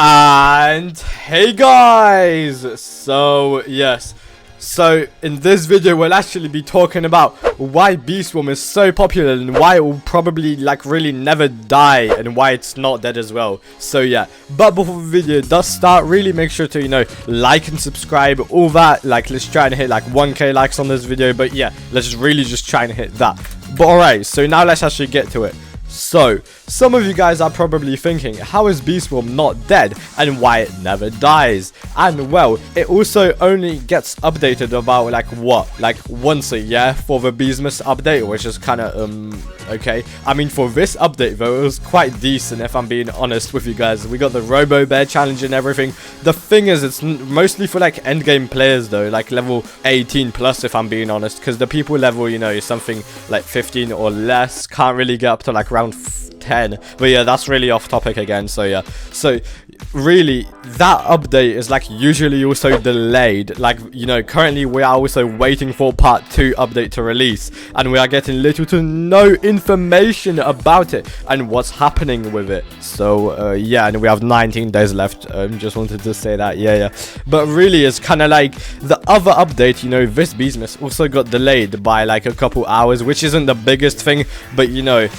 And hey guys, so in this video we'll actually be talking about why beeswarm is so popular and why it will probably like really never die and why it's not dead as well. So yeah, but before the video does start, really make sure to like and subscribe, all that. Like, let's try and hit like 1k likes on this video. But yeah, let's really just try and hit that. But alright, so now let's actually get to it. So, some of you guys are probably thinking, how is beeswarm not dead and why it never dies? And well, it also only gets updated about like once a year for the beesmas update, which is kind of okay. I mean, for this update though, it was quite decent if I'm being honest with you guys. We got the robo bear challenge and everything. The thing is, it's mostly for like endgame players though, like level 18 plus if I'm being honest, because the people level something like 15 or less can't really get up to like around 10. But yeah, that's really off topic again. So yeah, so really that update is like usually also delayed. Like, currently we are also waiting for part 2 update to release, and we are getting little to no information about it and what's happening with it. So yeah, and we have 19 days left. Just wanted to say that. Yeah, but really it's kind of like the other update, this beesmas also got delayed by like a couple hours, which isn't the biggest thing, but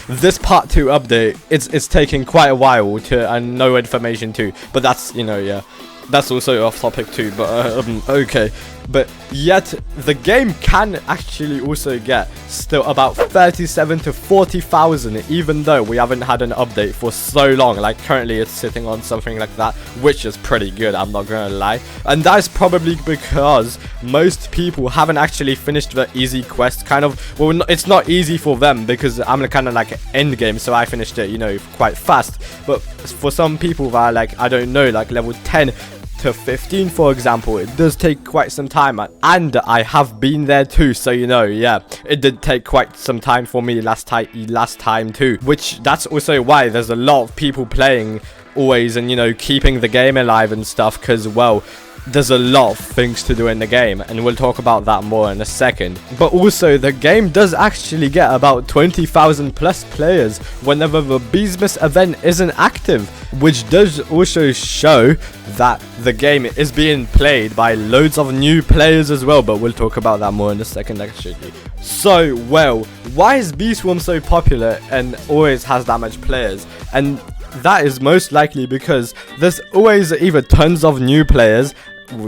this part 2 update, it's taking quite a while to, and no information too. But that's yeah, that's also off topic too. But okay. But yet the game can actually also get still about 37 to 40,000, even though we haven't had an update for so long. Like currently it's sitting on something like that, which is pretty good, I'm not gonna lie. And that's probably because most people haven't actually finished the easy quest. Kind of, well, it's not easy for them because I'm kind of like end game, so I finished it quite fast. But for some people that are like, I don't know, like level 10 to 15 for example, it does take quite some time, and I have been there too. So yeah, it did take quite some time for me last time too, which that's also why there's a lot of people playing always and keeping the game alive and stuff, because well, there's a lot of things to do in the game, and we'll talk about that more in a second. But also the game does actually get about 20,000 plus players whenever the beesmas event isn't active, which does also show that the game is being played by loads of new players as well. But we'll talk about that more in a second actually. So well, why is beeswarm so popular and always has that much players? And that is most likely because there's always either tons of new players,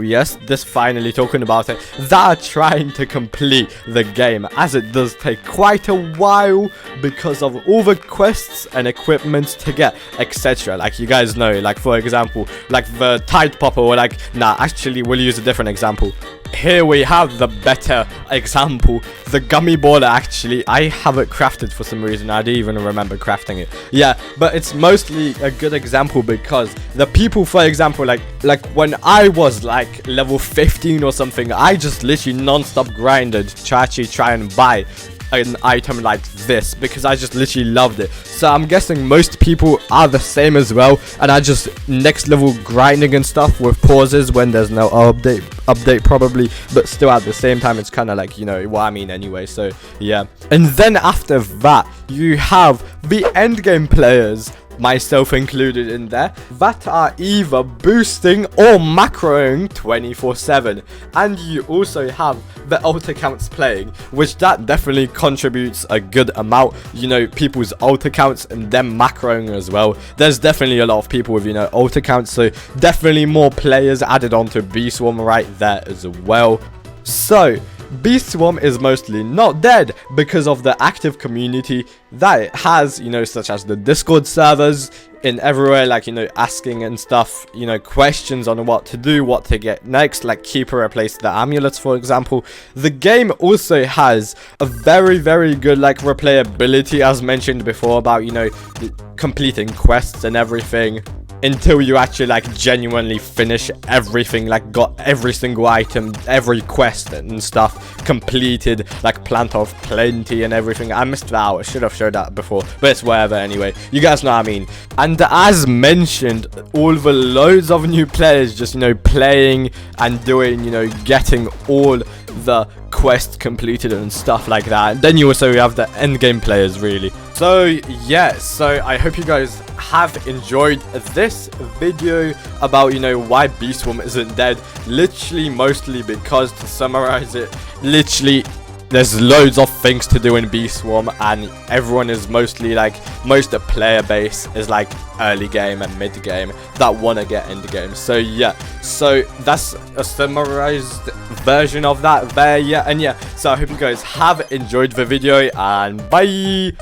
yes, this finally talking about it, that are trying to complete the game, as it does take quite a while because of all the quests and equipment to get, etc. Like you guys know, like for example, like the tide popper, or like, nah, actually we'll use a different example. Here we have the better example, the gummy baller. Actually, I have it crafted for some reason. I don't even remember crafting it. Yeah, but it's mostly a good example because the people, for example, like when I was like level 15 or something, I just literally non-stop grinded to actually try and buy an item like this because I just literally loved it. So I'm guessing most people are the same as well, and I just next level grinding and stuff with pauses when there's no update probably, but still at the same time it's kind of like what I mean anyway. So yeah, and then after that you have the end game players, myself included in there, that are either boosting or macroing 24/7, and you also have the alt accounts playing, which that definitely contributes a good amount, people's alt accounts and them macroing as well. There's definitely a lot of people with alt accounts, so definitely more players added onto beeswarm right there as well. So beeswarm is mostly not dead because of the active community that it has, such as the Discord servers in everywhere, like asking and stuff, questions on what to do, what to get next, like keep or replace the amulets for example. The game also has a very good like replayability, as mentioned before, about completing quests and everything, until you actually like genuinely finish everything, like got every single item, every quest and stuff completed, like plant of plenty and everything. I missed that out, I should have showed that before, but it's whatever anyway, you guys know what I mean. And as mentioned, all the loads of new players just playing and doing getting all the quests completed and stuff like that. And then you also have the end game players really. So yeah, so I hope you guys have enjoyed this video about, you know, why Beeswarm isn't dead. Literally, mostly because, to summarize it, literally there's loads of things to do in Beeswarm, and everyone is mostly like, most of the player base is like early game and mid game that want to get into game. So yeah, so that's a summarized version of that there. Yeah, and yeah, so I hope you guys have enjoyed the video, and bye.